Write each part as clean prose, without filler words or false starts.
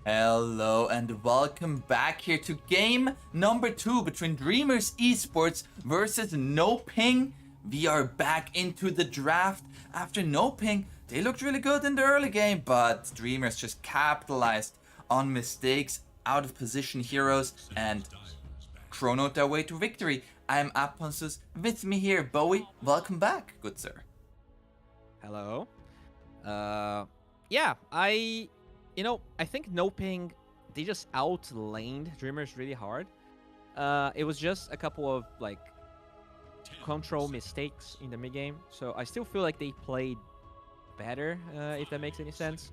Hello and welcome back here to game number 2 between Dreamers Esports versus NoPing. We are back into the draft. After NoPing, they looked really good in the early game, but Dreamers just capitalized on mistakes, out of position heroes, and chronoed their way to victory. I am aponzeus. With me here, Bowie. Welcome back, good sir. Hello. Yeah, I think NoPing, they just outlaned Dreamers really hard. It was just a couple of control mistakes in the mid game, so I still feel like they played better, if that makes any sense.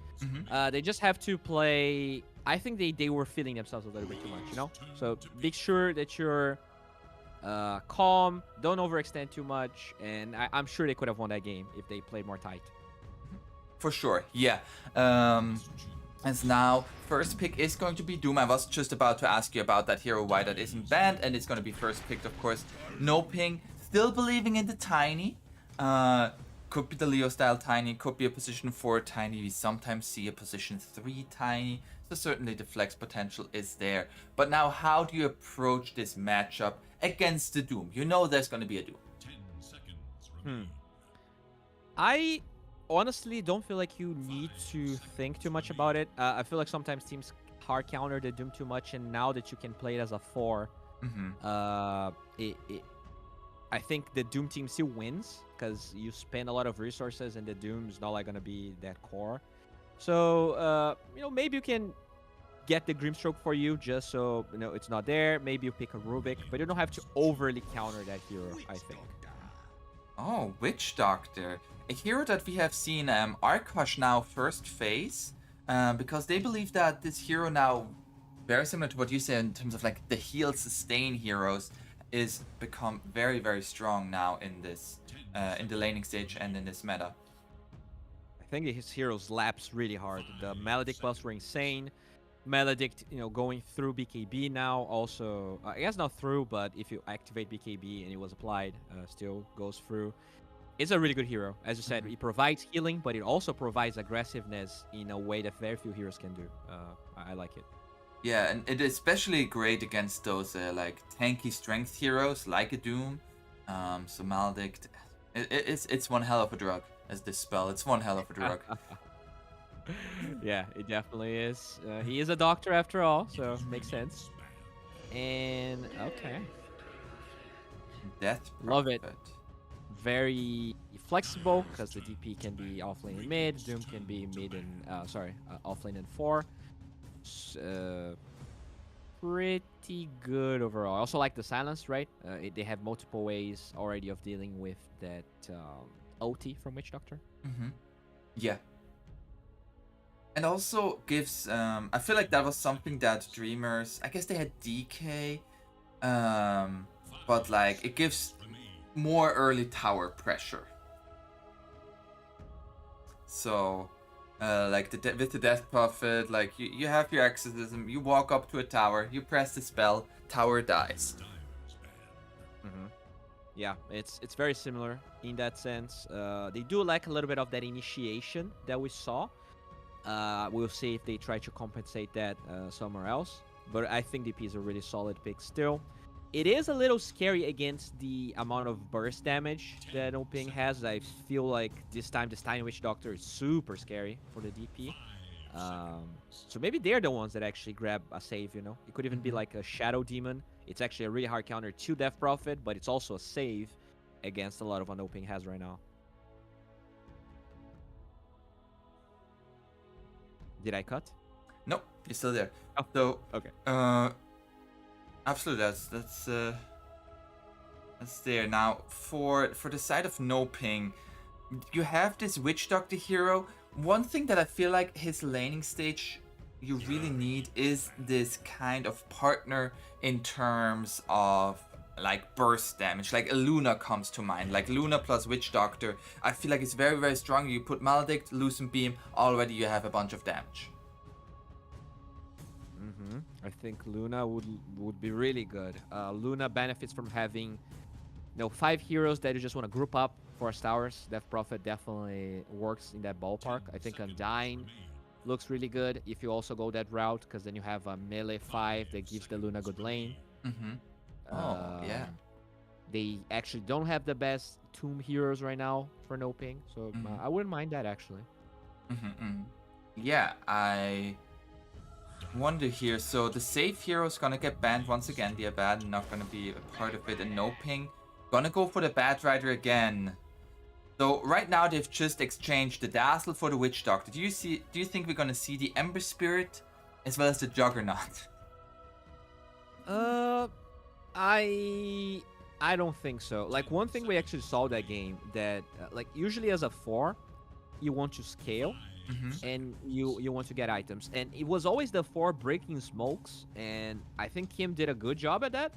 They just have to play. I think they were feeling themselves a little bit too much, So be sure that you're calm, don't overextend too much, and I'm sure they could have won that game if they played more tight. For sure, yeah. As now, first pick is going to be Doom. I was just about to ask you about that hero, why that isn't banned, and it's going to be first picked, of course. NoPing, still believing in the Tiny. Could be the Leo style Tiny, could be a position 4 Tiny. We sometimes see a position 3 Tiny, so certainly the flex potential is there. But now, how do you approach this matchup against the Doom? You know there's going to be a Doom. 10 seconds remaining. I honestly don't feel like you need to think too much about it. I feel like sometimes teams hard counter the Doom too much, and now that you can play it as a 4, I think the Doom team still wins because you spend a lot of resources and the Doom's not going to be that core. So, maybe you can get the Grimstroke for you just so, it's not there. Maybe you pick a Rubik, but you don't have to overly counter that hero, I think. Oh, Witch Doctor. A hero that we have seen Arkosh now first phase, because they believe that this hero now, very similar to what you said in terms of like the heal sustain heroes, is become very, very strong now in this, in the laning stage and in this meta. I think his heroes lapse really hard. The Maledict buffs were insane. Maledict, going through BKB now. Also, I guess not through, but if you activate BKB and it was applied, still goes through. It's a really good hero. As you said, it provides healing, but it also provides aggressiveness in a way that very few heroes can do. I like it. Yeah, and it is especially great against those like tanky strength heroes like a Doom. So Maledict, it's one hell of a drug as this spell. It's one hell of a drug. Yeah, it definitely is. He is a doctor after all, so makes sense. And okay, Death love it. Prophet. Very flexible because the DP can be offlane and mid, Doom can be mid and offlane and 4. Pretty good overall. I also like the silence, right? They have multiple ways already of dealing with that OT from Witch Doctor. Yeah. And also gives, I feel like that was something that Dreamers, I guess they had DK, but like it gives more early tower pressure. So, like with the Death Prophet, like you have your exorcism, you walk up to a tower, you press the spell, tower dies. Yeah, it's very similar in that sense. They do lack a little bit of that initiation that we saw. We'll see if they try to compensate that somewhere else. But I think DP is a really solid pick still. It is a little scary against the amount of burst damage that NoPing has. I feel like this time the Tiny Witch Doctor is super scary for the DP. So maybe they're the ones that actually grab a save, It could even be like a Shadow Demon. It's actually a really hard counter to Death Prophet, but it's also a save against a lot of what NoPing has right now. Did I cut? Nope, you're still there. Oh, so okay. Absolutely, that's there. Now for the side of NoPing, you have this Witch Doctor hero. One thing that I feel like his laning stage you really need is this kind of partner in terms of like burst damage. Like a Luna comes to mind. Like Luna plus Witch Doctor. I feel like it's very, very strong. You put Maledict, Lucent Beam, already you have a bunch of damage. I think Luna would be really good. Luna benefits from having 5 heroes that you just want to group up for towers. Death Prophet definitely works in that ballpark. I think Undyne looks really good if you also go that route, because then you have a melee 5 that gives the Luna good lane. Mm-hmm. Oh, yeah. They actually don't have the best tomb heroes right now for NoPing, so I wouldn't mind that actually. Yeah, I wonder here. So the safe hero is gonna get banned once again. The Abaddon not gonna be a part of it, and NoPing gonna go for the Bat Rider again. So right now they've just exchanged the Dazzle for the Witch Doctor. Do you think we're gonna see the Ember Spirit as well as the Juggernaut? I don't think so. Like, one thing we actually saw that game, that like usually as a 4, you want to scale and you want to get items, and it was always the 4 breaking smokes, and I think Kim did a good job at that.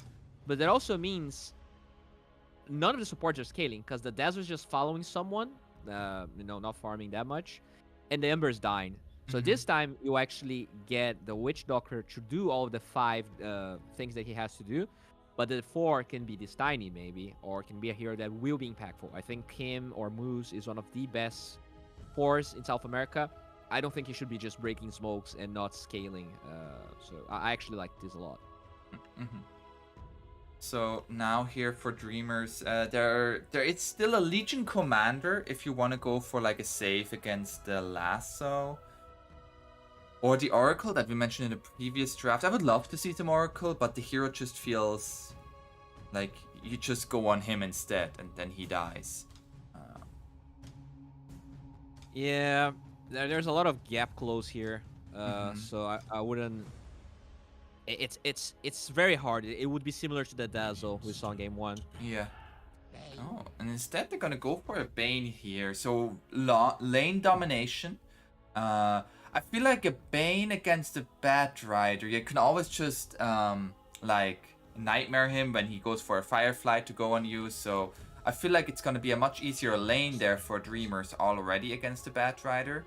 But that also means none of the supports are scaling, because the Daz was just following someone, not farming that much, and the Ember's dying. So this time you actually get the Witch Doctor to do all the 5 things that he has to do, but the 4 can be this tiny maybe, or can be a hero that will be impactful. I think Kim or Moose is one of the best 4s in South America. I don't think he should be just breaking smokes and not scaling. So I actually like this a lot. So now here for Dreamers, there it's still a Legion Commander if you want to go for like a save against the Lasso. Or the Oracle that we mentioned in the previous draft. I would love to see some Oracle, but the hero just feels like you just go on him instead, and then he dies. Yeah, there's a lot of gap close here, so I wouldn't. It's very hard. It would be similar to the Dazzle we saw in game 1. Yeah. Oh, and instead they're gonna go for a Bane here. So lane domination. I feel like a Bane against a Bat Rider, you can always just like nightmare him when he goes for a Firefly to go on you. So I feel like it's gonna be a much easier lane there for Dreamers already against the Bat Rider.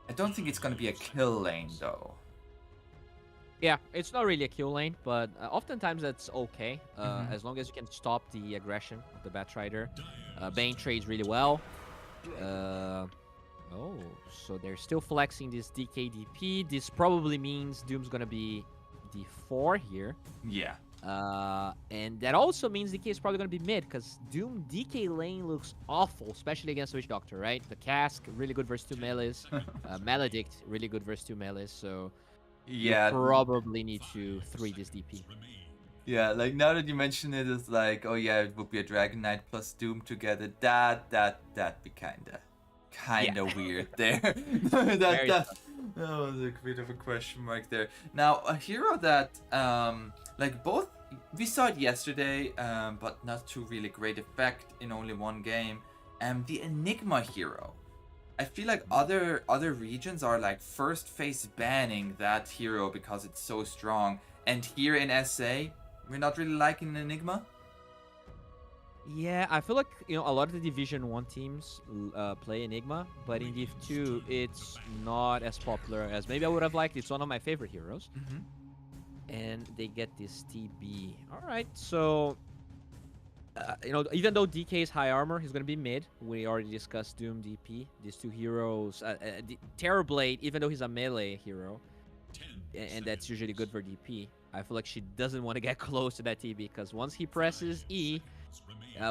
I don't think it's gonna be a kill lane though. Yeah, it's not really a kill lane, but oftentimes that's okay, as long as you can stop the aggression of the Bat Rider. Bane trades really well. Oh, so they're still flexing this DKDP. This probably means Doom's gonna be D4 here. Yeah. And that also means DK is probably gonna be mid, because Doom DK lane looks awful, especially against Witch Doctor, right? The Cask, really good versus 2 melees. Maledict, really good versus 2 melees. So yeah, you probably need to 3 this DP. Yeah, like now that you mention it, it's like, oh yeah, it would be a Dragon Knight plus Doom together. That'd be kinda weird there. that was a bit of a question mark there. Now a hero that like both we saw it yesterday, but not to really great effect in only one game. The Enigma hero. I feel like other regions are like first phase banning that hero because it's so strong, and here in SA we're not really liking Enigma. Yeah, I feel like, a lot of the Division 1 teams play Enigma, but in Div 2, it's not as popular as maybe I would have liked. It's one of my favorite heroes. And they get this TB. All right, so, even though DK is high armor, he's going to be mid. We already discussed Doom, DP. These 2 heroes. Terrorblade, even though he's a melee hero, and that's usually good for DP, I feel like she doesn't want to get close to that TB, because once he presses E,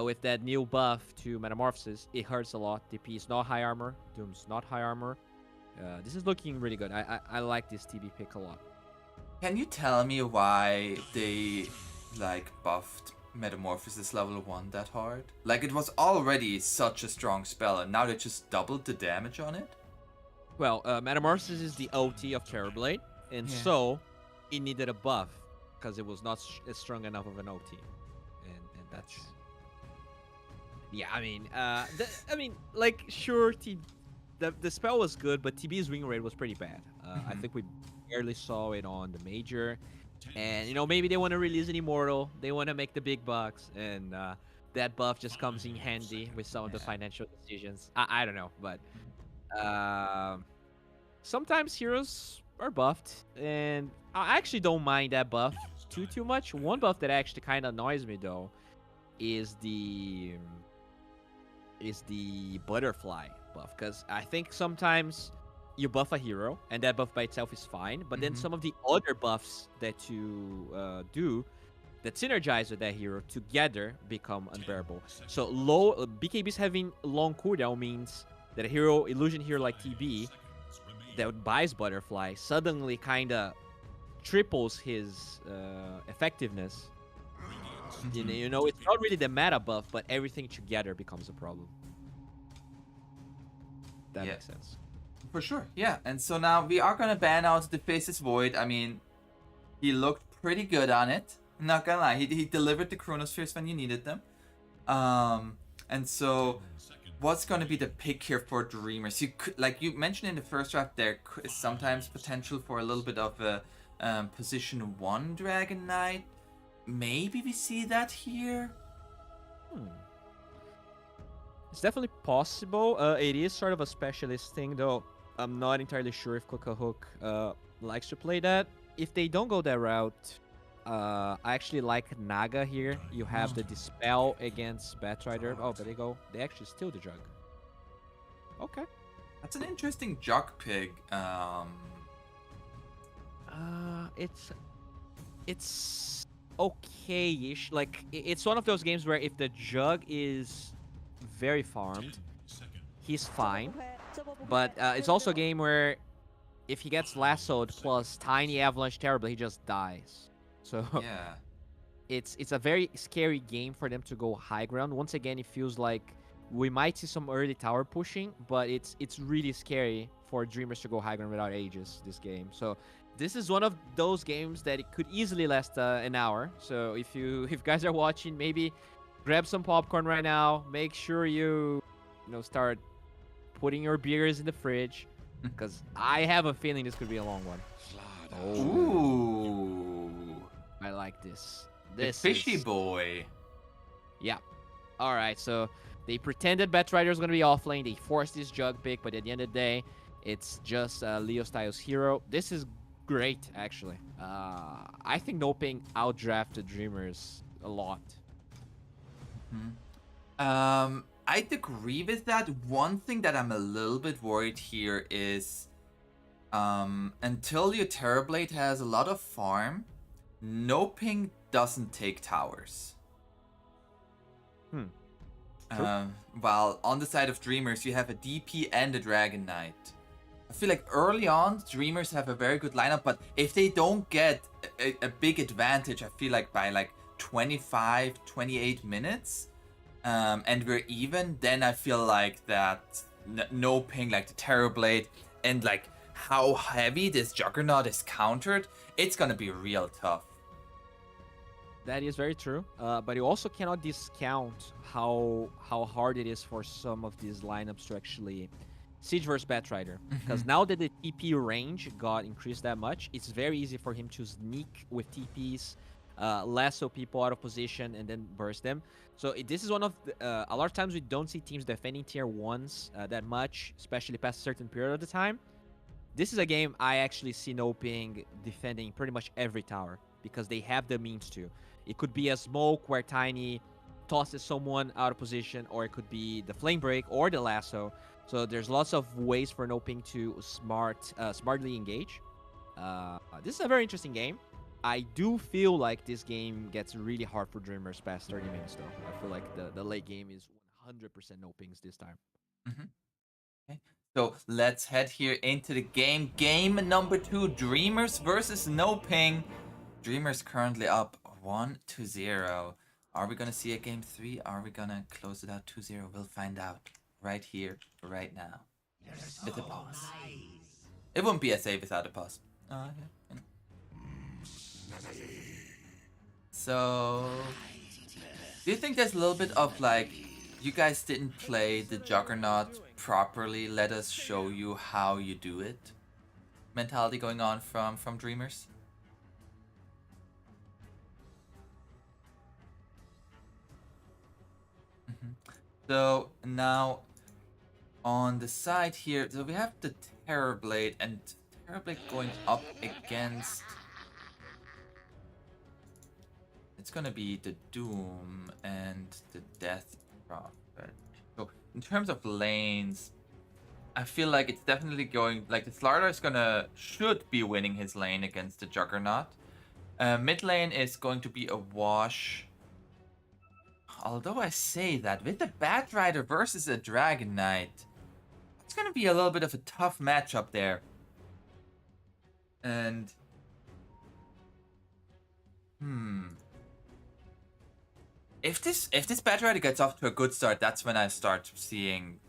with that new buff to Metamorphosis, it hurts a lot. DP is not high armor. Doom's not high armor. This is looking really good. I like this TB pick a lot. Can you tell me why they like buffed Metamorphosis level 1 that hard? Like, it was already such a strong spell, and now they just doubled the damage on it? Well, Metamorphosis is the OT of Terrorblade, and so it needed a buff because it was not strong enough of an OT, and that's. Yeah, I mean, like, sure, the spell was good, but TB's win rate was pretty bad. I think we barely saw it on the major, and maybe they want to release an Immortal, they want to make the big bucks, and that buff just comes in handy with some of the financial decisions. I don't know, but sometimes heroes are buffed, and I actually don't mind that buff too much. One buff that actually kind of annoys me though is the butterfly buff, because I think sometimes you buff a hero, and that buff by itself is fine. But then some of the other buffs that you do that synergize with that hero together become unbearable. So low BKBs having long cooldown means that a hero, illusion hero like TB, that buys Butterfly suddenly kind of triples his effectiveness. You know, it's not really the meta buff, but everything together becomes a problem. That makes sense. For sure, yeah. And so now we are gonna ban out the Faces Void. I mean, he looked pretty good on it. I'm not gonna lie, he delivered the Chronospheres when you needed them. And so what's gonna be the pick here for Dreamers? You could, like you mentioned in the first draft, there is sometimes potential for a little bit of a position 1 Dragon Knight. Maybe we see that here. It's definitely possible. It is sort of a specialist thing, though. I'm not entirely sure if Cook likes to play that. If they don't go that route, I actually like Naga here. You have the Dispel against Batrider. Oh, but they actually steal the Jug. Okay. That's an interesting Jug pick. It's okay-ish. Like, it's one of those games where if the Jug is very farmed, he's fine. But it's also a game where if he gets lassoed plus Tiny Avalanche Terrible, he just dies. So yeah, it's a very scary game for them to go high ground. Once again, it feels like we might see some early tower pushing, but it's really scary for Dreamers to go high ground without Aegis this game. So this is one of those games that it could easily last an hour. So if you guys are watching, maybe grab some popcorn right now. Make sure you start putting your beers in the fridge, because I have a feeling this could be a long one. Ooh, I like this. the fishy boy. Yeah. All right. So they pretended Batrider was gonna be off lane. They forced this Jug pick, but at the end of the day, it's just Leo Styles hero. This is great, actually. I think NoPing outdrafted Dreamers a lot. I'd agree with that. One thing that I'm a little bit worried here is until your Terrorblade has a lot of farm, NoPing doesn't take towers. While on the side of Dreamers, you have a DP and a Dragon Knight. I feel like early on, Dreamers have a very good lineup, but if they don't get a big advantage, I feel like by like 25, 28 minutes, and we're even, then I feel like that NoPing, like the Terrorblade, and like how heavy this Juggernaut is countered, it's gonna be real tough. That is very true, but you also cannot discount how hard it is for some of these lineups to actually Siege versus Batrider. Because now that the TP range got increased that much, it's very easy for him to sneak with TPs, lasso people out of position, and then burst them. So this is one of the, a lot of times we don't see teams defending tier 1s that much, especially past a certain period of the time. This is a game I actually see NoPing defending pretty much every tower, because they have the means to. It could be a smoke where Tiny tosses someone out of position, or it could be the flame break or the lasso. So there's lots of ways for NoPing to smartly engage. This is a very interesting game. I do feel like this game gets really hard for Dreamers past 30 minutes, though. I feel like the late game is 100% NoPings this time. Okay. So let's head here into the game. Game number 2, Dreamers versus NoPing. Dreamers currently up 1-0. Are we gonna see a game 3? Are we gonna close it out 2-0? We'll find out right here, right now, with a pause. It wouldn't be a save without a pause. Yeah. So, do you think there's a little bit of like, you guys didn't play the Juggernaut properly, let us show you how you do it mentality going on from Dreamers? So now on the side here, so we have the Terrorblade, and Terrorblade going up against, it's gonna be the Doom and the Death Prophet. So in terms of lanes, I feel like it's definitely going, like the Slardar should be winning his lane against the Juggernaut. Mid lane is going to be a wash. Although I say that, with the Bat Rider versus a Dragon Knight, it's going to be a little bit of a tough matchup there. And... If this Bat Rider gets off to a good start, that's when I start seeing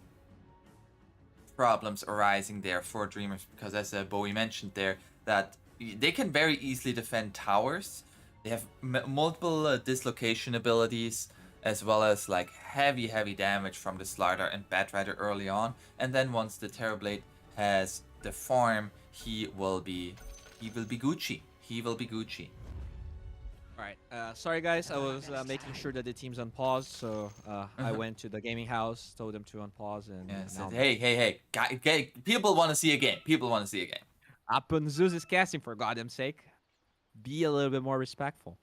problems arising there for Dreamers. Because as Bowie mentioned there, that they can very easily defend towers. They have multiple dislocation abilities, as well as like heavy damage from the Slardar and Bat Rider early on. And then once the Terrorblade has the farm, he will be Gucci. He will be Gucci. Alright, sorry guys, I was making sure that the team's on pause, so I went to the gaming house, told them to unpause, and said, hey, people want to see a game. People want to see a game. Aponzeus is casting, for God's sake. Be a little bit more respectful.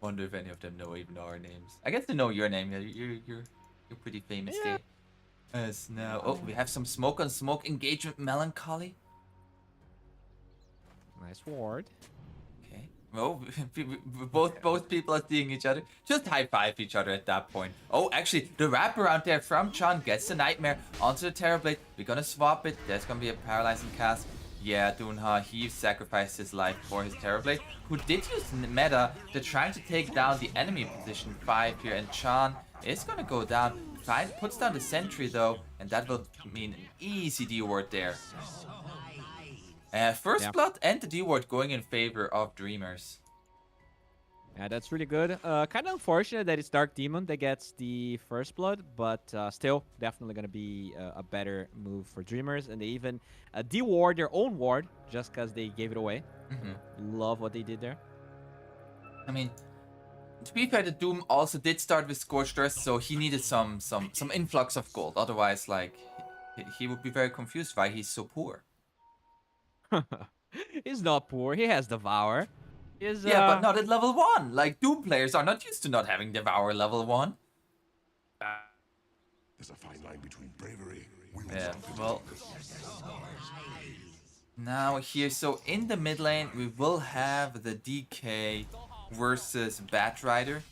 Wonder if any of them know even our names. I guess they know your name. You're pretty famous there. Yes, now. Oh, we have some smoke on smoke engagement. Melancholy. Nice ward. Okay. Well, both people are seeing each other. Just high five each other at that point. Oh, actually, the wraparound there from Chun gets the Nightmare onto the Terrorblade. We're gonna swap it. There's gonna be a paralyzing cast. Yeah, Dunha, he sacrificed his life for his Terrorblade, who did use meta to trying to take down the enemy position 5 here, and Chan is gonna go down. Puts down the sentry though, and that will mean an easy D-ward there. First blood and the D-ward going in favor of Dreamers. Yeah, that's really good. Kind of unfortunate that it's Dark Demon that gets the first blood, but still definitely going to be a better move for Dreamers. And they even de-ward their own ward just because they gave it away. Love what they did there. I mean, to be fair, the Doom also did start with Scorched Earth, so he needed some influx of gold. Otherwise, like, he would be very confused why he's so poor. He's not poor. He has Devour. Yeah, but not at level 1. Like, Doom players are not used to not having Devour level 1. There's a fine line between bravery. Yeah, well. Now here, so in the mid lane, we will have the DK versus Bat Rider.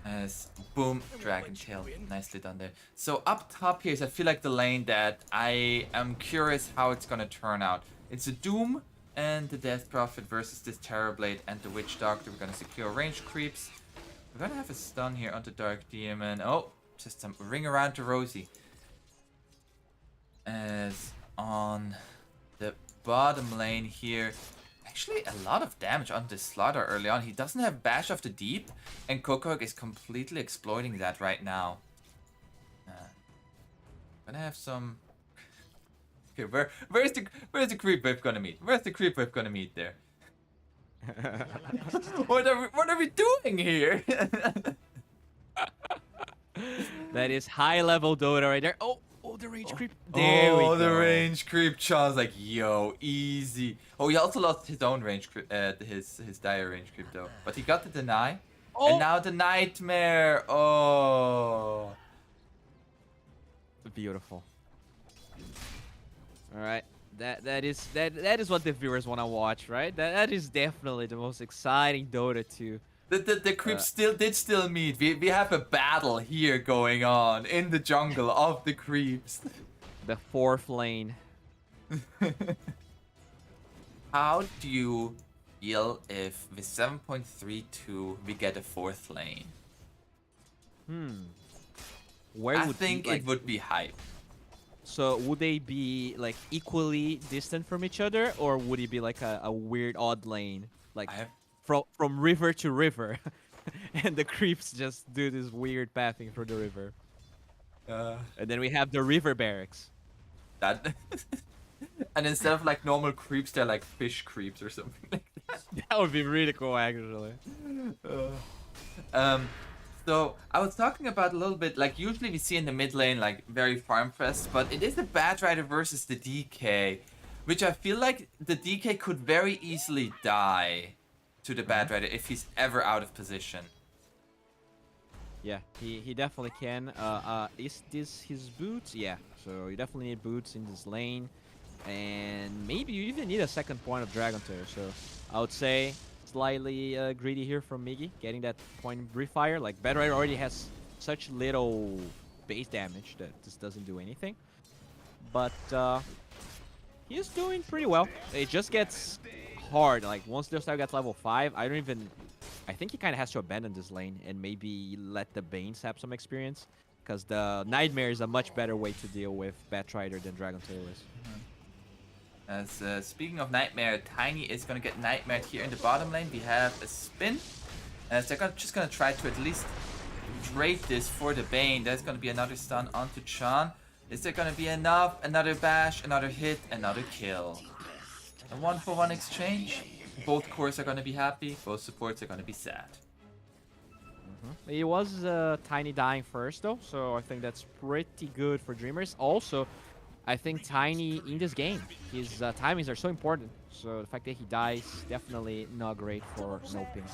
As boom, Dragon Tail, nicely done there. So up top here is, I feel like, the lane that I am curious how it's gonna turn out. It's a Doom and the Death Prophet versus this Terrorblade and the Witch Doctor. We're gonna secure range creeps. We're gonna have a stun here onto Dark Demon. Oh, just some ring around to Rosie. As on the bottom lane here, actually a lot of damage on this Slaughter early on. He doesn't have Bash of the Deep, and Kokok is completely exploiting that right now. Gonna have some. Okay, where's the creep wave gonna meet? Where's the creep wave gonna meet there? What are we doing here? That is high level Dota right there. Oh, the range creep. There we go. The range creep. Charles like, yo, easy. Oh, he also lost his own range creep, his dire range creep though. But he got the deny. Oh. And now the Nightmare. Oh. Beautiful. All right. That is what the viewers want to watch, right? That is definitely the most exciting Dota 2. The creeps still meet. We have a battle here going on in the jungle of the creeps. The 4th lane. How do you feel if with 7.32 we get a 4th lane? I think it would be hype. So would they be like equally distant from each other, or would it be like a weird odd lane, like from river to river, and the creeps just do this weird pathing through the river? And then we have the river barracks. That and instead of like normal creeps, they're like fish creeps or something like that. That would be really cool, actually. So I was talking about a little bit, like usually we see in the mid lane like very farm fest, but it is the Bat Rider versus the DK, which I feel like the DK could very easily die to the Bat Rider if he's ever out of position. Yeah, he definitely can. Is this his boots? Yeah, so you definitely need boots in this lane. And maybe you even need a second point of Dragon Tail. So I would say slightly greedy here from Miggy, getting that point in Brief Fire. Like, Bad Rider already has such little base damage that this doesn't do anything. But he's doing pretty well. It just gets hard. Like, once their style gets level 5, I think he kind of has to abandon this lane and maybe let the Banes have some experience. Because the Nightmare is a much better way to deal with Batrider than Dragon Tail is. As speaking of Nightmare, Tiny is going to get Nightmared here in the bottom lane. We have a spin. As they're just going to try to at least trade this for the Bane. There's going to be another stun onto Chan. Is there going to be enough? Another bash, another hit, another kill. A 1-for-1 exchange. Both cores are going to be happy. Both supports are going to be sad. It was Tiny dying first, though, so I think that's pretty good for Dreamers. Also, I think Tiny in this game, his timings are so important. So the fact that he dies, definitely not great for NoPing.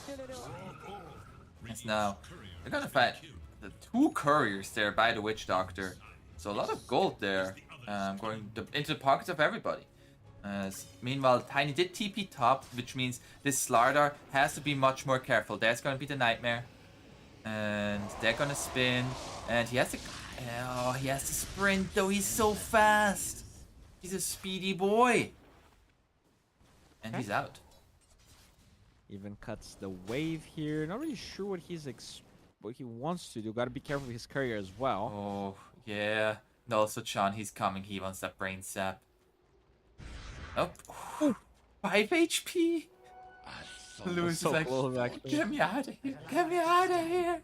Yes, now, they're going to fight the 2 couriers there by the Witch Doctor. So a lot of gold there going into the pockets of everybody. Meanwhile, Tiny did TP top, which means this Slardar has to be much more careful. There's going to be the Nightmare. And they're going to spin. And he has to... Oh, he has to sprint, though. He's so fast. He's a speedy boy. And he's out. Even cuts the wave here. Not really sure what what he wants to do. Got to be careful with his courier as well. Oh, yeah. And also, Chan, he's coming. He wants that brain sap. Oh, 5 HP. Lewis is like, close, actually. get me out of here. Get me out of here.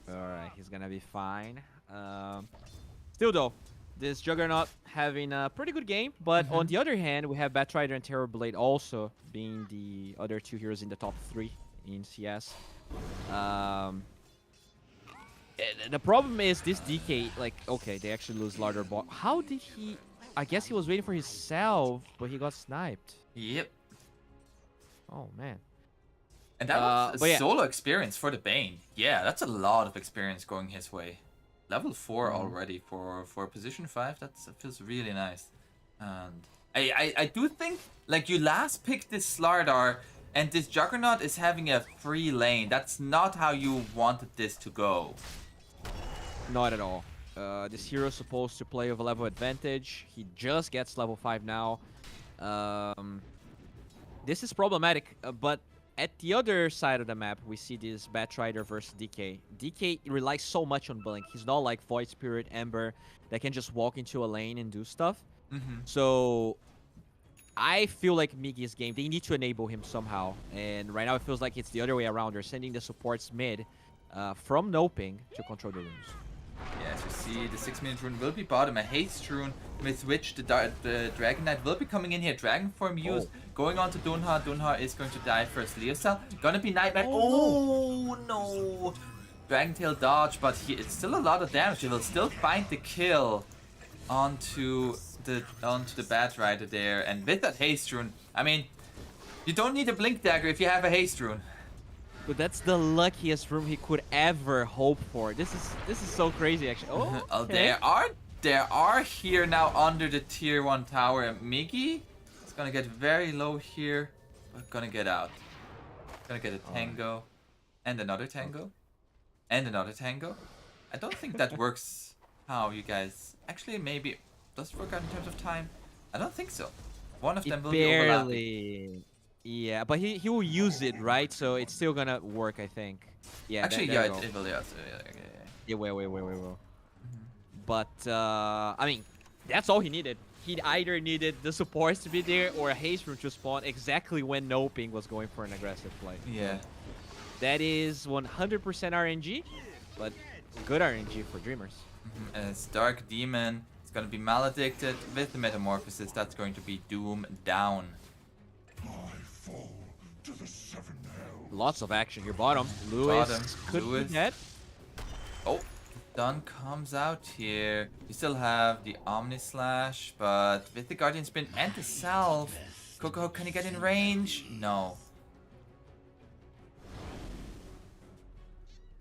Alright, he's gonna be fine. Still though, this Juggernaut having a pretty good game, but on the other hand, we have Batrider and Terrorblade also being the other 2 heroes in the top 3 in CS. The problem is this DK, like, okay, they actually lose larger bot. How did he... I guess he was waiting for himself, but he got sniped. Yep. Oh, man. And that was a yeah. solo experience for the Bane. Yeah, that's a lot of experience going his way. Level 4 already for position 5. That feels really nice. And I do think, like, you last picked this Slardar, and this Juggernaut is having a free lane. That's not how you wanted this to go. Not at all. This hero is supposed to play with a level advantage. He just gets level 5 now. This is problematic, but at the other side of the map, we see this Batrider versus DK. DK relies so much on Blink. He's not like Void Spirit, Ember, that can just walk into a lane and do stuff. So I feel like Miggy's game, they need to enable him somehow. And right now it feels like it's the other way around. They're sending the supports mid from NoPing to control the runes. Yeah, as you see, the 6-minute rune will be bottom. A haste rune with which the Dragon Knight will be coming in here. Dragon form used, going on to Dunha. Dunha is going to die first. Leocel gonna be Nightmare. Oh no! Dragon Tail dodge, but it's still a lot of damage. He will still find the kill onto the Batrider there. And with that haste rune, I mean, you don't need a Blink Dagger if you have a haste rune. But that's the luckiest room he could ever hope for. This is so crazy, actually. Oh, okay. There are here now under the tier 1 tower. And Miggy is gonna get very low here, but gonna get out. Gonna get a Tango, and another Tango, and another Tango. I don't think that works. How you guys actually maybe does it work out in terms of time? I don't think so. One of them will be overlapping. Yeah, but he will use it, right? So it's still gonna work, I think. Yeah. Actually, there yeah, it will. Yeah. Yeah, well. But I mean, that's all he needed. He either needed the supports to be there or a haste rune to spawn exactly when NoPing was going for an aggressive play. Yeah. That is 100% RNG, but good RNG for Dreamers. As Dark Demon is going to be maledicted with the Metamorphosis. That's going to be Doom down. To the 7 hell. Lots of action here. Bottom. Lewis could be dead. Oh, Dun comes out here. You still have the Omni Slash, but with the Guardian Sprint and the Salve, Coco, can he get in range? No.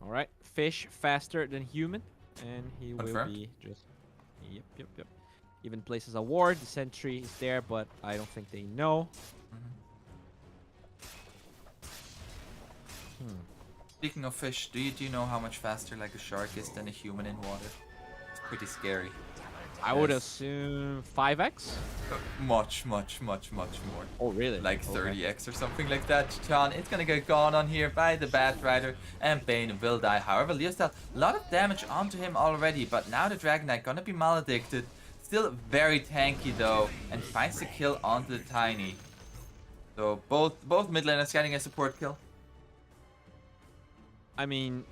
Alright. fish faster than human, and he will Confirmed. be just. Yep. Even places a ward. The sentry is there, but I don't think they know. Speaking of fish, do you know how much faster like a shark is than a human in water? It's pretty scary. I would Yes. assume 5x. Much more. Oh, really? Like Okay. 30x or something like that. John, it's gonna get gone on here by the Batrider, and Bane will die. However, Leostal, a lot of damage onto him already, but now the Dragon Knight gonna be maledicted. Still very tanky though, and finds the kill onto the Tiny. So both mid laners getting a support kill. I mean,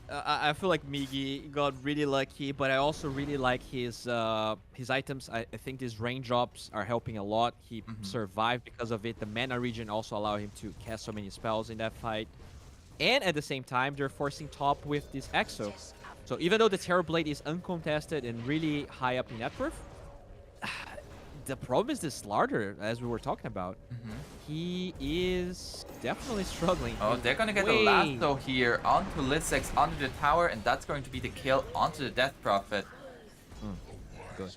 I feel like Migi got really lucky, but I also really like his items. I think these raindrops are helping a lot. He survived because of it. The mana regen also allowed him to cast so many spells in that fight. And at the same time, they're forcing top with this Exo. So even though the Terrorblade is uncontested and really high up in net worth, the problem is the Slardar, as we were talking about. He is definitely struggling. Oh, they're gonna get a lasso here onto Lissex, onto the tower, and that's going to be the kill onto the Death Prophet. Good.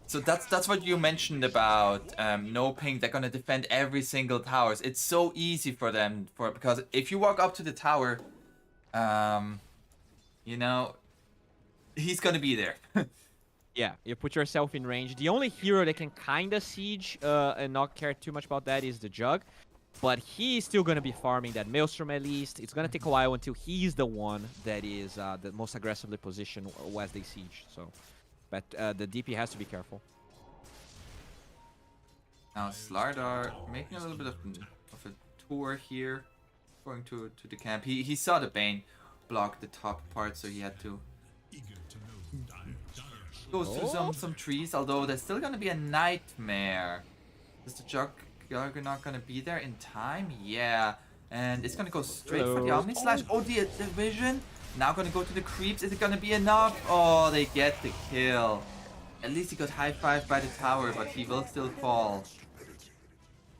So that's what you mentioned about NoPing. They're gonna defend every single towers. It's so easy for them because if you walk up to the tower, you know, he's gonna be there. Yeah, you put yourself in range. The only hero that can kind of siege and not care too much about that is the Jug. But he's still going to be farming that Maelstrom at least. It's going to take a while until he's the one that is the most aggressively positioned as they siege. So, but the DP has to be careful. Now Slardar making a little bit of a tour here, going to the camp. He saw the Bane block the top part, so he had to go through some trees. Although there's still gonna be a nightmare. Is the Juggernaut gonna be there in time? Yeah, and it's gonna go straight for the Omni Slash. Oh, the vision. Now gonna go to the creeps. Is it gonna be enough? Oh, they get the kill. At least he got high five by the tower, but he will still fall.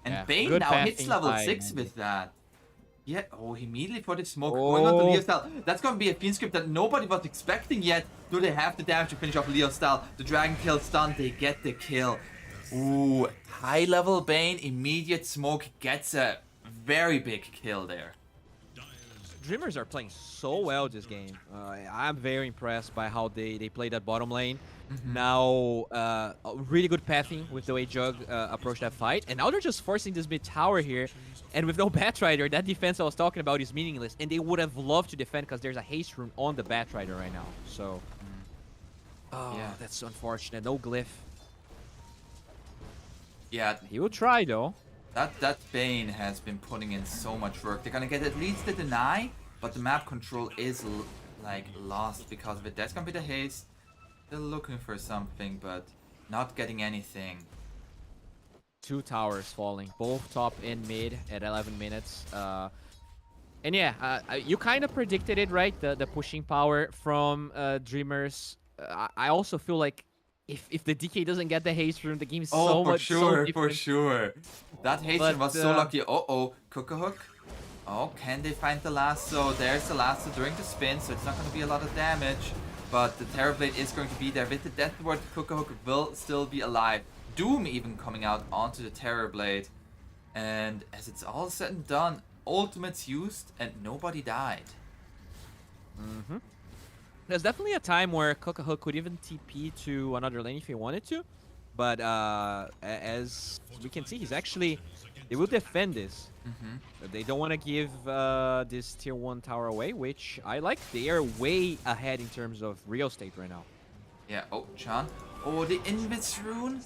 And Yeah, Bane good now hits pathing level by 6 Mandy. with that. Yeah, oh, he immediately put his smoke going on to Leostal. That's gonna be a Fiend script that nobody was expecting yet. Do they have the damage to finish off Leostal? The Dragon kill stun, they get the kill. Ooh, high level Bane, immediate smoke, gets a very big kill there. Dreamers are playing so well this game. I'm very impressed by how they play that bottom lane. Now, really good pathing with the way Jug approached that fight. And now they're just forcing this mid tower here. And with no Batrider, that defense I was talking about is meaningless. And they would have loved to defend because there's a haste rune on the Batrider right now. So, Yeah. that's unfortunate. No glyph. Yeah, He will try though. that Bane has been putting in so much work. They're gonna get at least the deny, but the map control is like lost because of it. That's gonna be the haste. They're looking for something, but not getting anything. 2 towers falling, both top and mid at 11 minutes. And yeah, you kind of predicted it, right? The pushing power from Dreamers. I also feel like if the DK doesn't get the haste rune, the game is so much so different. for sure. That haste But, was so lucky. Uh-oh, Cook-a-hook. Oh, can they find the lasso? There's the lasso during the spin, so it's not going to be a lot of damage. But the Terrorblade is going to be there. With the Death Ward, Cook-a-hook will still be alive. Doom even coming out onto the Terrorblade. And as it's all said and done, ultimates used and nobody died. There's definitely a time where Cook-a-hook could even TP to another lane if he wanted to. But as we can see, he's actually... They will defend this. They don't want to give this tier 1 tower away, which I like. They are way ahead in terms of real estate right now. Yeah, oh, Chan. Oh, the Invis rune.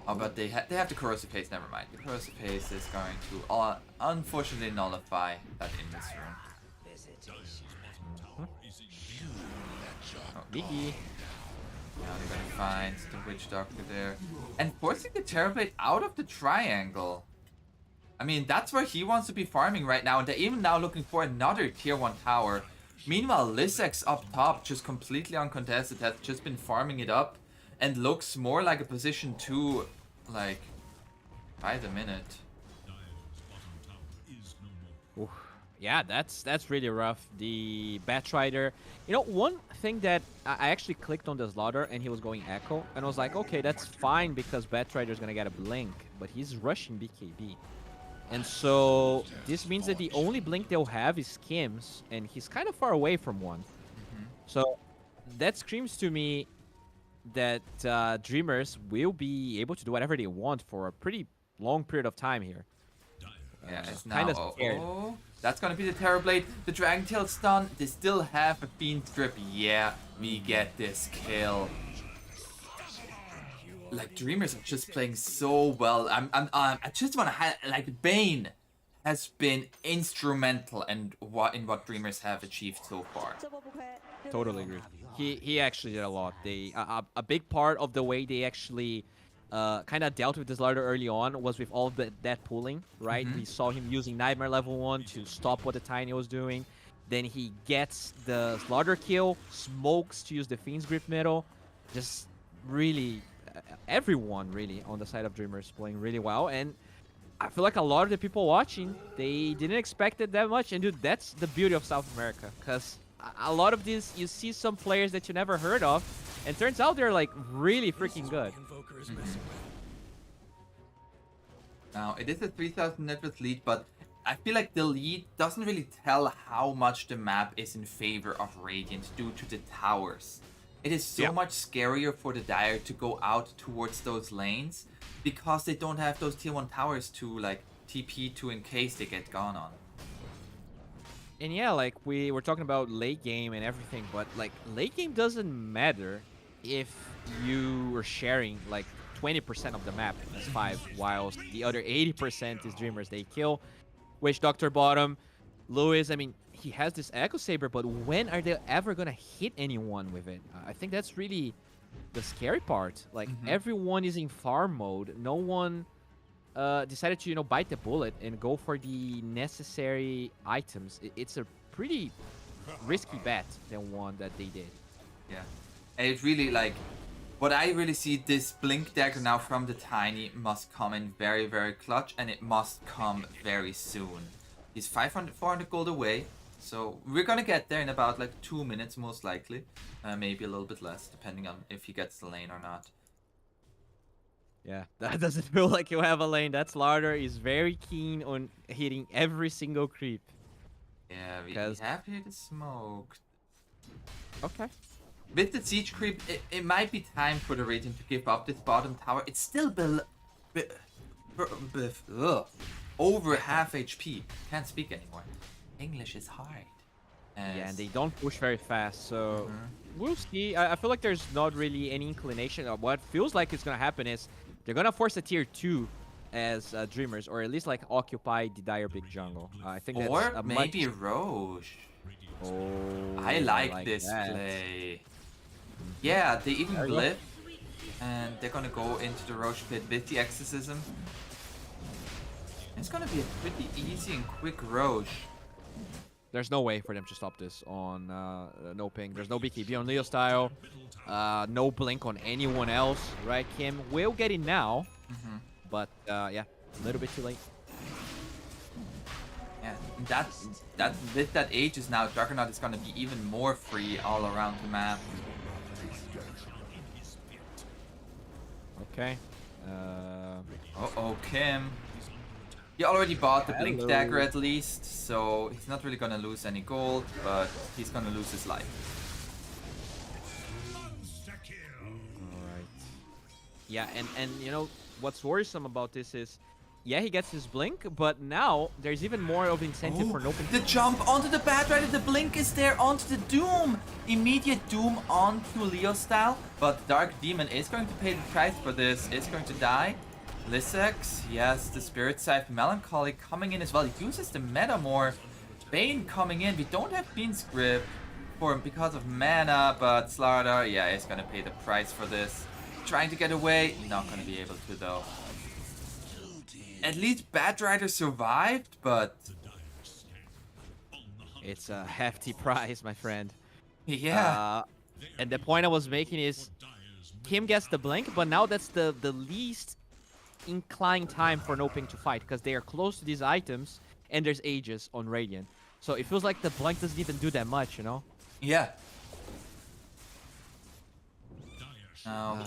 Oh, but they have the Corrosive Haste, never mind. The Corrosive Haste is going to unfortunately nullify that Invis rune. Biggie. Now they're gonna find the Witch Doctor there. And forcing the Terrorblade out of the triangle. I mean, that's where he wants to be farming right now. And they're even now looking for another tier 1 tower. Meanwhile, Lissex up top, just completely uncontested, has just been farming it up. And looks more like a position 2, like, by the minute. Oof. Yeah, that's really rough. The Batrider, you know, one thing that I actually clicked on the slaughter and he was going Echo, and I was like, okay, that's fine because Batrider's gonna get a blink, but he's rushing BKB, and so this means that the only blink they'll have is Kim's, and he's kind of far away from one. So that screams to me that Dreamers will be able to do whatever they want for a pretty long period of time here. Yeah, it's Kinda now. scared. Oh, that's gonna be the Terrorblade. The Dragon Tail stun. They still have a Fiend's Grip. Yeah, we get this kill. Like Dreamers are just playing so well. I just wanna like Bane has been instrumental in what Dreamers have achieved so far. Totally agree. He actually did a lot. They a big part of the way they actually kind of dealt with the Slaughter early on was with all of that pulling, right? We saw him using Nightmare level 1 to stop what the Tiny was doing. Then he gets the Slaughter kill, smokes to use the Fiend's Grip middle. Just really, everyone really on the side of Dreamers playing really well. And I feel like a lot of the people watching, they didn't expect it that much. And dude, that's the beauty of South America, because a lot of these, you see some players that you never heard of, and turns out they're like really freaking good. Now, it is a 3,000 net worth lead, but I feel like the lead doesn't really tell how much the map is in favor of Radiant due to the towers. It is so much scarier for the Dire to go out towards those lanes because they don't have those tier 1 towers to like TP to in case they get gone on. And yeah, like we were talking about late game and everything, but like late game doesn't matter if you are sharing like 20% of the map as 5, whilst the other 80% is Dreamers they kill. Which Dr. Bottom, Lewis, I mean, he has this Echo Saber, but when are they ever gonna hit anyone with it? I think that's really the scary part. Like everyone is in farm mode. No one decided to, you know, bite the bullet and go for the necessary items. It's a pretty risky bet than one that they did. Yeah, and it really like, what I really see, this Blink Dagger now from the Tiny must come in very, very clutch, and it must come very soon. He's 400 gold away, so we're gonna get there in about like 2 minutes most likely. Maybe a little bit less, depending on if he gets the lane or not. Yeah, that doesn't feel like you have a lane. That Slaughter is very keen on hitting every single creep. Yeah, we have here the smoke. Okay. With the siege creep, it might be time for the Radiant to give up this bottom tower. It's still over half HP. Can't speak anymore. English is hard. Yeah, and they don't push very fast, so we'll see. I feel like there's not really any inclination. What feels like is gonna happen is they're gonna force a tier 2 as Dreamers, or at least like occupy the Dire big jungle. I think that's or a maybe Roche. Oh, I like this play. Yeah, they even blip, and they're gonna go into the Roche pit with the Exorcism. It's gonna be a pretty easy and quick Roche. There's no way for them to stop this on NoPing. There's no BKB on Leo style. No blink on anyone else, right? Kim will get it now, but yeah, a little bit too late. Yeah, that with that Aegis now, Juggernaut is gonna be even more free all around the map. Okay. Uh-oh, Kim. He already bought the Blink Dagger at least, so he's not really gonna lose any gold, but he's gonna lose his life. Alright. Yeah, and you know, what's worrisome about this is, yeah, he gets his blink, but now there's even more of incentive for NoPing. The jump onto the Batrider, the blink is there onto the Doom! Immediate Doom onto Leo style, but Dark Demon is going to pay the price for this, is going to die. Lissex, yes, the Spirit Scythe, Melancholy coming in as well. He uses the meta more. Bane coming in. We don't have Fiend's Grip for him because of mana, but Slaughter, yeah, is gonna pay the price for this. Trying to get away, not gonna be able to though. At least Batrider survived, but It's a hefty price, my friend. yeah. And the point I was making is, Kim gets the blink, but now that's the least inclined time for NoPing to fight, because they are close to these items and there's Aegis on Radiant. So it feels like the blank doesn't even do that much, you know? Yeah. Now,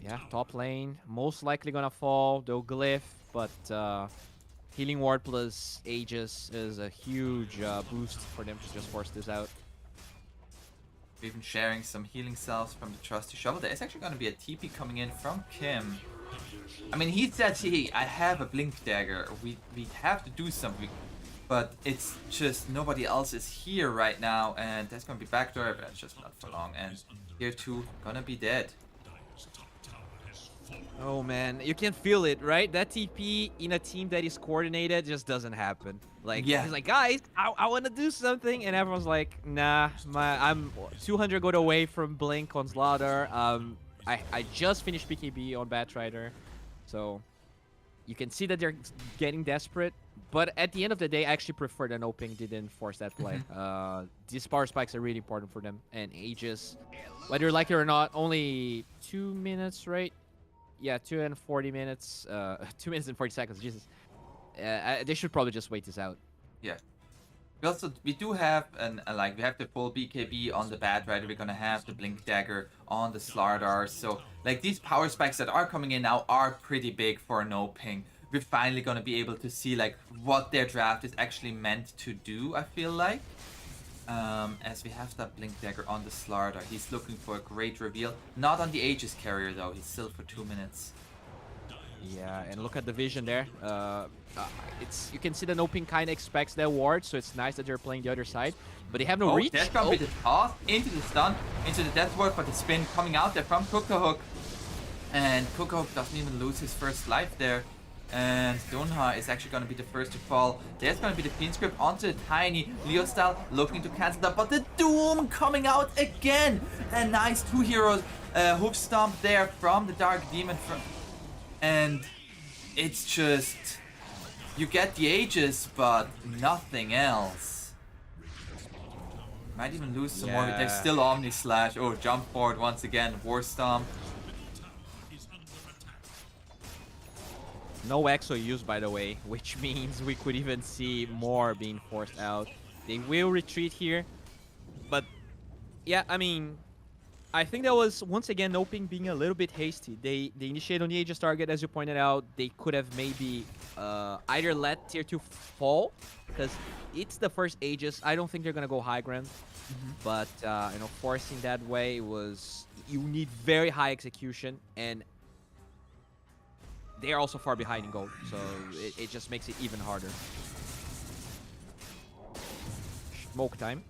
Yeah, top lane. Most likely gonna fall. They'll glyph, but healing ward plus Aegis is a huge boost for them to just force this out. even sharing some healing salves from the trusty shovel. There is actually going to be a TP coming in from Kim. I mean, he said, hey, I have a blink dagger. We have to do something. But it's just nobody else is here right now. And that's going to be backdoor, but it's just not for long. And here too, gonna be dead. Oh man, you can feel it, right? That TP in a team that is coordinated just doesn't happen. Like, Yeah. he's like, guys, I want to do something, and everyone's like, nah, I'm 200 gold away from Blink on Slaughter. I just finished PKB on Batrider, so you can see that they're getting desperate. But at the end of the day, I actually prefer that NoPing didn't force that play. These power spikes are really important for them, and Aegis, whether you like it or not, only 2 minutes, right? Yeah, 2 and 40 minutes. 2 minutes and 40 seconds. Jesus. They should probably just wait this out. Yeah. We do have we have the full BKB on the Batrider. We're gonna have the Blink Dagger on the Slardar. So like these power spikes that are coming in now are pretty big for NoPing. We're finally gonna be able to see like what their draft is actually meant to do, I feel like. As we have that Blink Dagger on the Slardar. He's looking for a great reveal. Not on the Aegis carrier though, he's still for 2 minutes. Yeah, and look at the vision there. You can see the NoPing kind of expects that ward, so it's nice that they're playing the other side. But they have no reach. That's gonna be the toss into the stun, into the death ward, but the spin coming out there from Cookahawk. And Cookahawk doesn't even lose his first life there. And Dunha is actually going to be the first to fall. There's going to be the Fiend Script onto the Tiny. Leo style looking to cancel that, but the Doom coming out again. A nice 2 heroes hoof stomp there from the Dark Demon. And it's just, you get the Aegis, but nothing else. Might even lose some more, but there's still Omni Slash. Oh, jump forward once again, War Stomp. No EXO used, by the way, which means we could even see more being forced out. They will retreat here, but yeah, I mean, I think that was, once again, NoPing being a little bit hasty. They initiate on the Aegis target, as you pointed out. They could have maybe either let tier 2 fall, because it's the first Aegis. I don't think they're going to go high ground, but, you know, forcing that way was, you need very high execution, and they are also far behind in gold, so it just makes it even harder. Smoke time.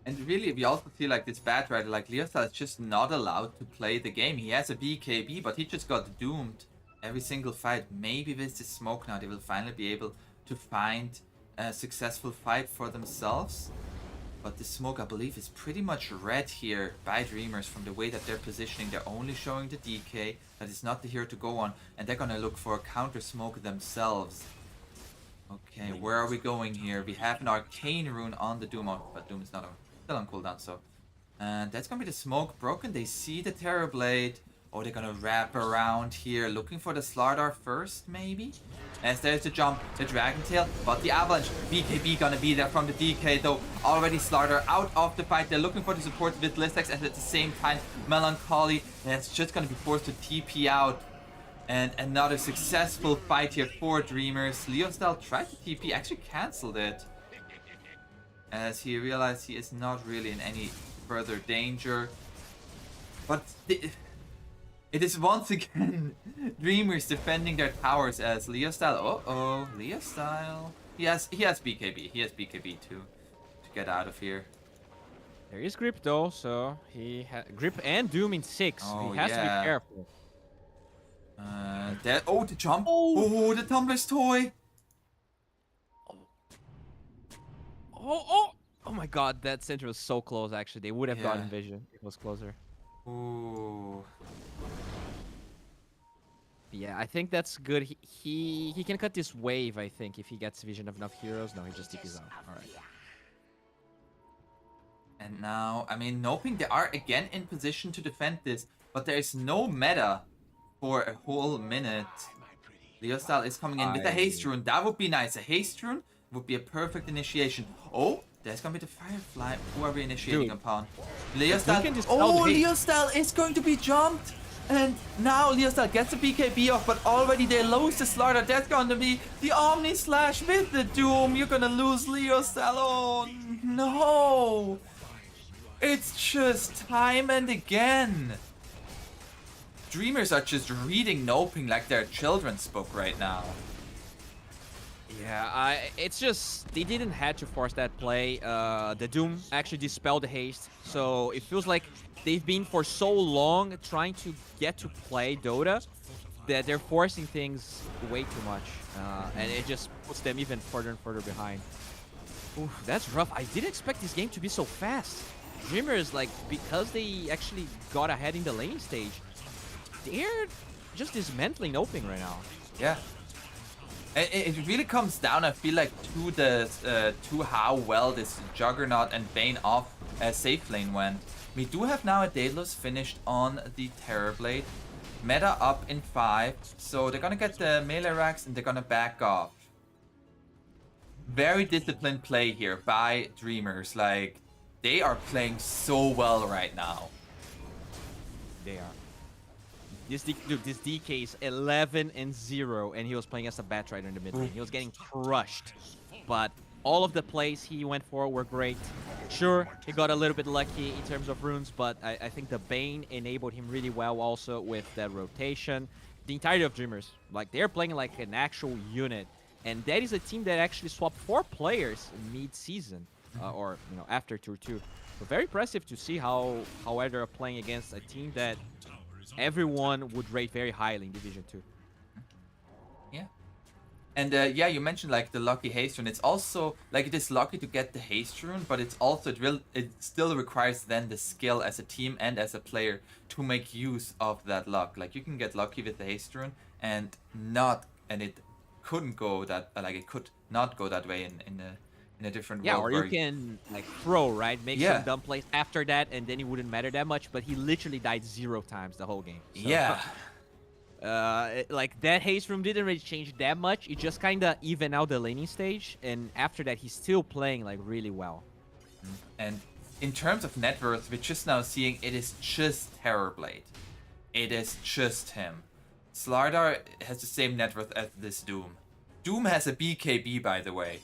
And really, we also see like this Batrider, like Leostar is just not allowed to play the game. He has a BKB, but he just got doomed every single fight. Maybe with this smoke now, they will finally be able to find a successful fight for themselves. But the smoke, I believe, is pretty much red here by Dreamers from the way that they're positioning. They're only showing the DK. That is not the hero to go on. And they're going to look for a counter smoke themselves. Okay, where are we going here? We have an Arcane Rune on the Doom. Oh, but Doom is not still on cooldown, so. And that's going to be the smoke broken. They see the Terrorblade. Oh, they're going to wrap around here. Looking for the Slardar first, maybe? As there's the jump, the Dragon Tail, but the Avalanche. BKB gonna be there from the DK though. Already Slardar out of the fight. They're looking for the support with Listex, and at the same time, Melancholy. And it's just gonna be forced to TP out. And another successful fight here for Dreamers. Leostal tried to TP, actually cancelled it. As he realized he is not really in any further danger. But it is once again Dreamers defending their towers as Leostyle. Leostyle. He has BKB. He has BKB too to get out of here. There is Grip though, so he has Grip and Doom in 6. Oh, he has to be careful. The jump. Oh, the Tumbler's toy. Oh my god, that center was so close actually. They would have gotten vision. It was closer. Ooh. Yeah, I think that's good. He can cut this wave, I think, if he gets vision of enough heroes. No, he just TPs out. Alright. And now, I mean, NoPing, they are again in position to defend this, but there is no meta for a whole minute. Leostyle is coming in with a haste rune. That would be nice. A haste rune would be a perfect initiation. Oh, there's gonna be the Firefly. Who are we initiating upon? Leostyle. Oh, Leostyle is going to be jumped. And now Leostyle gets the BKB off, but already they lose the Slaughter. That's gonna be the Omni Slash with the Doom. You're gonna lose Leostyle. Oh no. It's just time and again. Dreamers are just reading NoPing like their children's book right now. Yeah, it's just they didn't have to force that play. The Doom actually dispelled the haste, so it feels like they've been for so long trying to get to play Dota that they're forcing things way too much, and it just puts them even further and further behind. Oof, that's rough. I didn't expect this game to be so fast. Dreamers, like, because they actually got ahead in the laning stage, they're just dismantling NoPing right now. Yeah. It really comes down, I feel like, to how well this Juggernaut and Bane off safe lane went. We do have now a Daedalus finished on the Terrorblade. Meta up in 5, so they're gonna get the melee racks and they're gonna back off. Very disciplined play here by Dreamers. Like, they are playing so well right now. They are. This DK is 11-0, and he was playing as a Batrider in the mid lane. He was getting crushed, but all of the plays he went for were great. Sure, he got a little bit lucky in terms of runes, but I think the Bane enabled him really well also with that rotation. The entirety of Dreamers, like, they're playing like an actual unit, and that is a team that actually swapped 4 players mid-season, or after Tour 2. So very impressive to see how they're playing against a team that everyone would rate very highly in Division 2. Yeah. And yeah, you mentioned like the lucky haste rune. It's also like it is lucky to get the haste rune, but it's also it still requires then the skill as a team and as a player to make use of that luck. Like, you can get lucky with the haste rune and it couldn't go that it could not go that way in a different world. Yeah, or you can like throw, right? Make some dumb plays after that, and then it wouldn't matter that much. But he literally died 0 times the whole game. So, yeah. Like, that haste room didn't really change that much. It just kind of even out the laning stage, and after that, he's still playing like really well. And in terms of net worth, we're just now seeing it is just Terrorblade. It is just him. Slardar has the same net worth as this Doom. Doom has a BKB, by the way.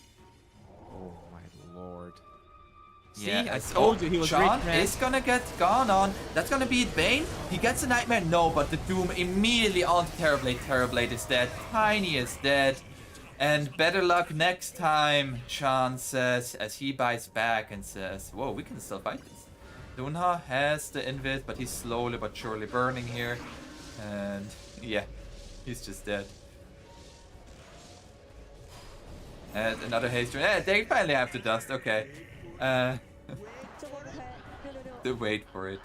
Oh my lord. See, Yeah, I told you he was Sean great, man. is gonna get gone on. That's gonna be Bane. He gets a Nightmare. No, but the Doom immediately onto Terrorblade. Terrorblade is dead. Tiny is dead. And better luck next time, Sean says, as he bites back and says, whoa, we can still fight this. Dunha has the Invid, but he's slowly but surely burning here. And yeah, he's just dead. And another haste rune. They finally have the dust. Okay. To wait for it.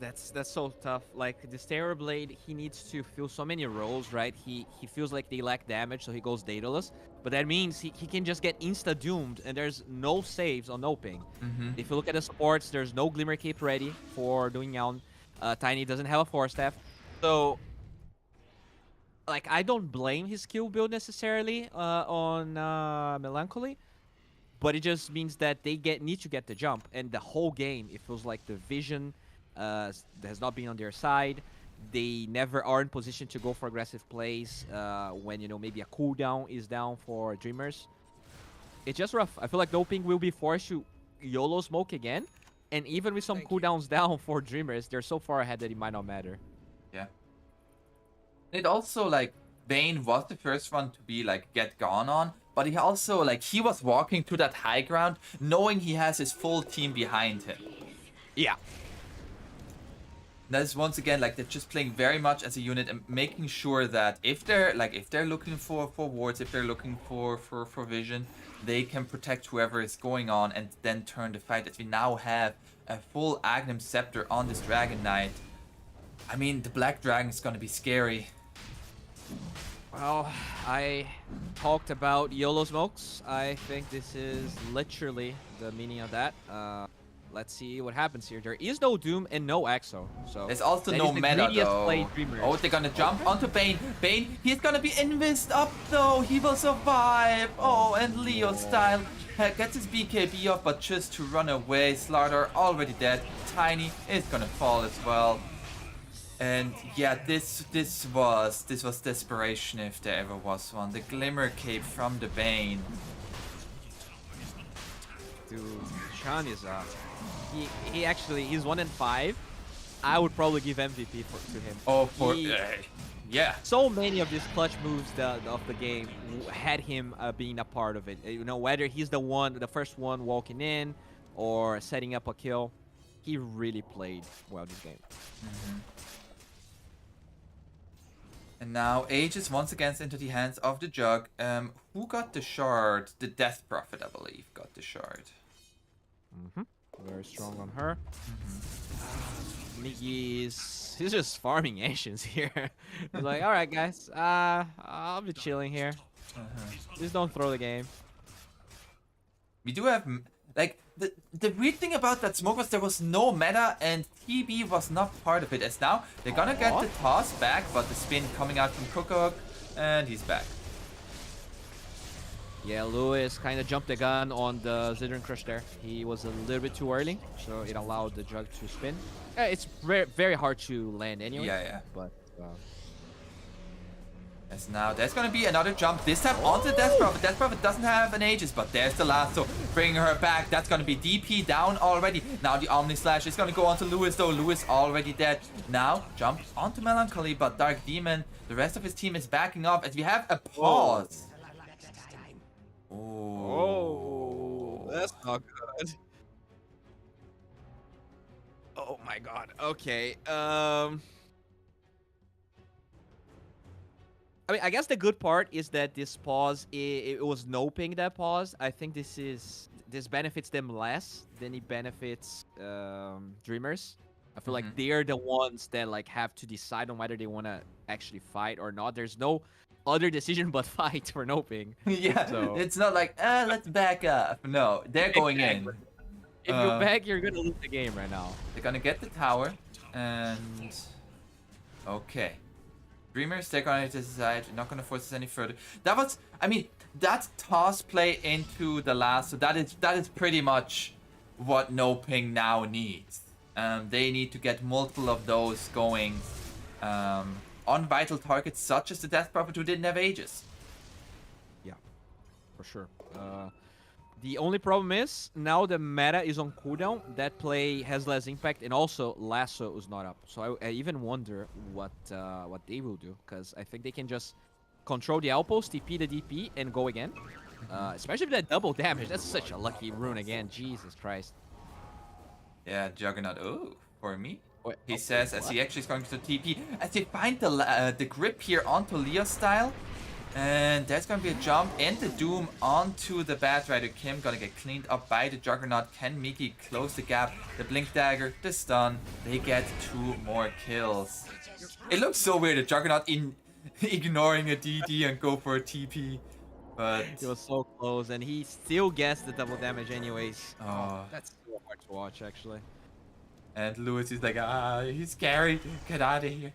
That's so tough. Like, this Terrorblade, he needs to fill so many roles, right? He feels like they lack damage, so he goes Daedalus. But that means he can just get insta-doomed, and there's no saves on NoPing. If you look at the supports, there's no Glimmer Cape ready for doing Yawn. Tiny doesn't have a Force Staff. So, like, I don't blame his skill build necessarily on Melancholy, but it just means that they need to get the jump, and the whole game, it feels like the vision has not been on their side. They never are in position to go for aggressive plays when, maybe a cooldown is down for Dreamers. It's just rough. I feel like NoPing will be forced to YOLO smoke again, and even with some cooldowns down for Dreamers, they're so far ahead that it might not matter. Yeah. It also, like, Bane was the first one to be, like, get gone on, but he also, like, he was walking to that high ground knowing he has his full team behind him. Yeah. That is, once again, like, they're just playing very much as a unit and making sure that if they're looking for wards, if they're looking for vision, they can protect whoever is going on and then turn the fight. As we now have a full Agnum Scepter on this Dragon Knight. I mean, the Black Dragon is gonna be scary. Well, I talked about YOLO smokes. I think this is literally the meaning of that. let's see what happens here. There is no Doom and no Exo. So There's also that no is the meta greediest though. play Dreamers. Oh, they're gonna jump onto Bane. Bane, he's gonna be invis up though. He will survive. Oh, and Leo style gets his BKB off, but just to run away. Slaughter already dead. Tiny is gonna fall as well. And yeah, this was desperation if there ever was one. The Glimmer Cape from the Bane. Dude, Sean is he actually he's 1 in 5. I would probably give MVP to him. Oh, for yeah. So many of these clutch moves of the game had him being a part of it. You know, whether he's the first one walking in or setting up a kill, he really played well this game. And now Aegis once again into the hands of the Jug. Who got the shard? The Death Prophet, I believe, got the shard. Very strong on her. He's just farming ancients here. He's like, all right, guys, I'll be chilling here. Just don't throw the game. We do have like the weird thing about that smoke was there was no meta and TB was not part of it. As now they're gonna get the toss back, but the spin coming out from Cookhook, and he's back. Yeah, Lewis kind of jumped the gun on the Zidron Crush there. He was a little bit too early, so it allowed the Jug to spin. It's very, very hard to land anyway. Yeah. But as now there's gonna be another jump, this time onto Death Prophet. Death Prophet doesn't have an Aegis, but there's the lasso bringing her back. That's gonna be DP down already. Now the Omni Slash is gonna go onto Lewis though. Lewis already dead. Now jump onto Melancholy, but Dark Demon, the rest of his team is backing off as we have a pause. Oh, that's not good. Oh my god. Okay. I mean, I guess the good part is that this pause, it was NoPing that pause. I think this benefits them less than it benefits Dreamers. I feel like they're the ones that like have to decide on whether they want to actually fight or not. There's no other decision but fight for NoPing. Yeah, so it's not like, let's back up. No, they're going in. If you back, you're gonna lose the game right now. They're gonna get the tower, and okay. Dreamers, they're gonna decide, not gonna force us any further. That was, I mean, that toss play into the last, so that is pretty much what NoPing now needs. They need to get multiple of those going on vital targets such as the Death Prophet who didn't have Aegis. Yeah, for sure. The only problem is now the meta is on cooldown. That play has less impact, and also Lasso is not up. So I even wonder what they will do, because I think they can just control the outpost, TP the DP, and go again. Especially with that double damage. That's such a lucky rune again. Jesus Christ. Yeah, Juggernaut. Oh, for me. Wait, He says as he actually is going to TP. As they find the grip here onto Leo style. And there's going to be a jump and the Doom onto the Batrider. Kim gonna get cleaned up by the Juggernaut. Can Miki close the gap? The Blink Dagger, the stun. They get 2 more kills. It looks so weird, the Juggernaut ignoring a DD and go for a TP. But He was so close, and he still gets the double damage anyways. Oh. That's so hard to watch, actually. And Lewis is like, he's scary. Get out of here.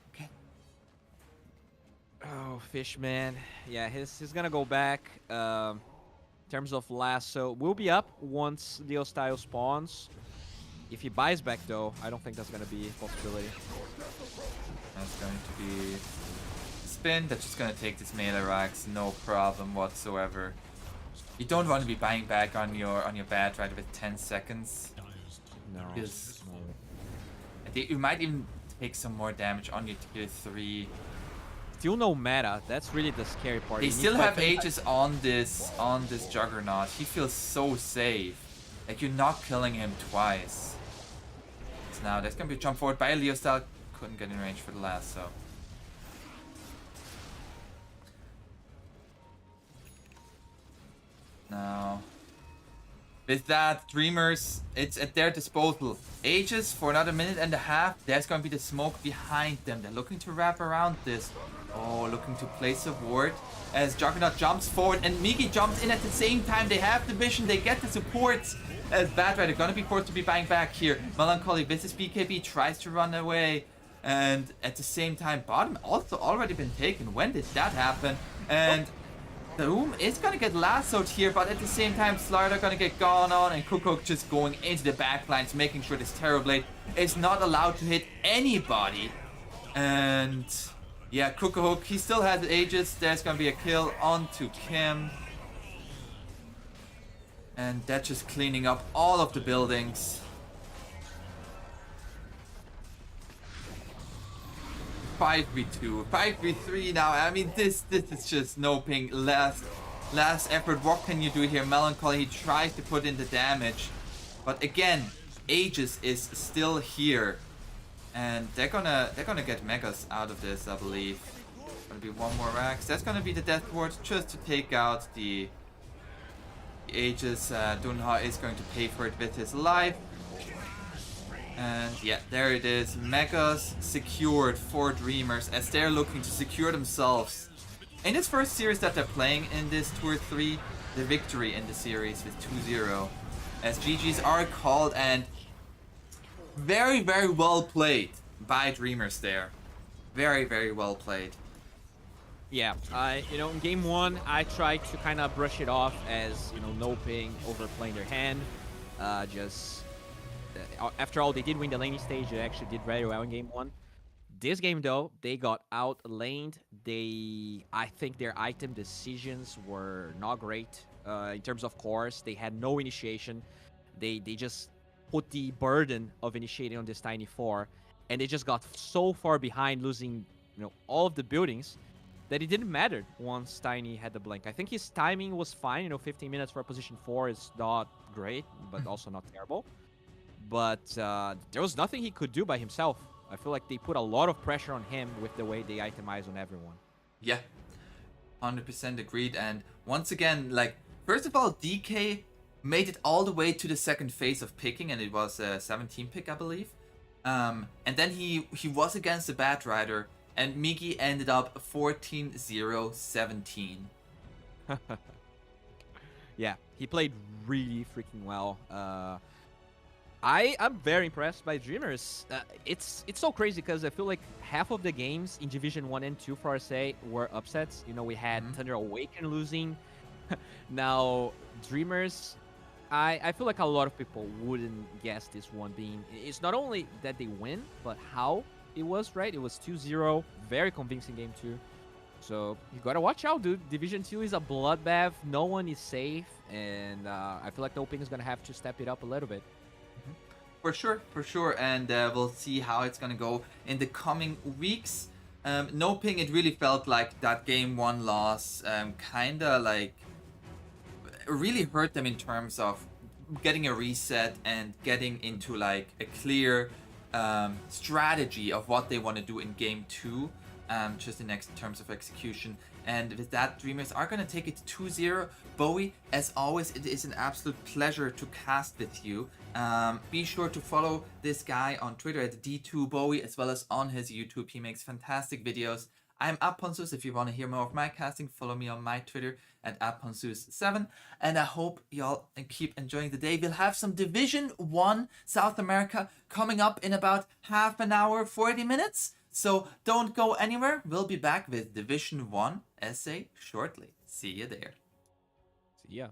Oh, Fishman. Yeah, he's gonna go back. In terms of lasso, we'll be up once Leo style spawns. If he buys back though, I don't think that's gonna be a possibility. That's going to be spin. That's just gonna take this melee racks, no problem whatsoever. You don't want to be buying back on your Batrider with 10 seconds. No. Because you might even take some more damage on your tier 3. Still no meta. That's really the scary part. They still have Aegis on this Juggernaut. He feels so safe. Like you're not killing him twice. So now there's gonna be a jump forward by Leo style. Couldn't get in range for the lasso. Now with that, Dreamers, it's at their disposal. Aegis for another minute and a half. There's going to be the smoke behind them. They're looking to wrap around this. Oh, looking to place a ward as Juggernaut jumps forward and Miki jumps in at the same time. They have the vision, they get the supports. as Bad Rider gonna be forced to be buying back here. Melancholy versus BKB tries to run away. And at the same time, bottom also already been taken. When did that happen? And Doom is gonna get lassoed here, but at the same time, Slider gonna get gone on, and Cook just going into the backlines, making sure this Terrorblade is not allowed to hit anybody. And yeah, Cook, he still has Aegis. There's gonna be a kill onto Kim. And that's just cleaning up all of the buildings. 5v2, 5v3 now. I mean, this is just NoPing. Last effort. What can you do here? Melancholy, he tries to put in the damage, but again, Aegis is still here, and they're gonna get Megas out of this, I believe. Gonna be one more Rax. That's gonna be the Death Ward just to take out the Aegis. Dunha is going to pay for it with his life. And yeah, there it is. Megas secured for Dreamers as they're looking to secure themselves in this first series that they're playing in this Tour 3, the victory in the series with 2-0. As GGs are called, and very, very well played by Dreamers there. Very, very well played. Yeah, in game 1, I tried to kind of brush it off as, NoPing overplaying their hand. After all, they did win the laning stage. They actually did very well in game 1. This game, though, they got out-laned. I think their item decisions were not great. In terms of course, they had no initiation. They just put the burden of initiating on this Tiny 4, and they just got so far behind, losing all of the buildings, that it didn't matter once Tiny had the blink. I think his timing was fine. 15 minutes for a position 4 is not great, but also not terrible. But there was nothing he could do by himself. I feel like they put a lot of pressure on him with the way they itemize on everyone. Yeah, 100% agreed. And once again, first of all, DK made it all the way to the second phase of picking, and it was a 17 pick, I believe. And then he was against the Bad Rider, and Migi ended up 14-0-17. Yeah, he played really freaking well. I'm very impressed by Dreamers. It's so crazy because I feel like half of the games in Division 1 and 2 for RSA were upsets. We had Thunder Awaken losing. Now, Dreamers, I feel like a lot of people wouldn't guess this one being... It's not only that they win, but how it was, right? It was 2-0. Very convincing game 2. So you gotta watch out, dude. Division 2 is a bloodbath. No one is safe. And I feel like NoPing is gonna have to step it up a little bit. For sure, and we'll see how it's gonna go in the coming weeks. NoPing, it really felt like that game 1 loss kinda really hurt them in terms of getting a reset and getting into a clear strategy of what they want to do in game 2, just in terms of execution. And with that, Dreamers are going to take it 2-0. Bowie, as always, it is an absolute pleasure to cast with you. Be sure to follow this guy on Twitter at D2Bowie, as well as on his YouTube. He makes fantastic videos. I'm aponzeus. If you want to hear more of my casting, follow me on my Twitter at aponzeus7. And I hope y'all keep enjoying the day. We'll have some Division 1 South America coming up in about half an hour, 40 minutes. So don't go anywhere. We'll be back with Division 1 SA shortly. See you there. See ya.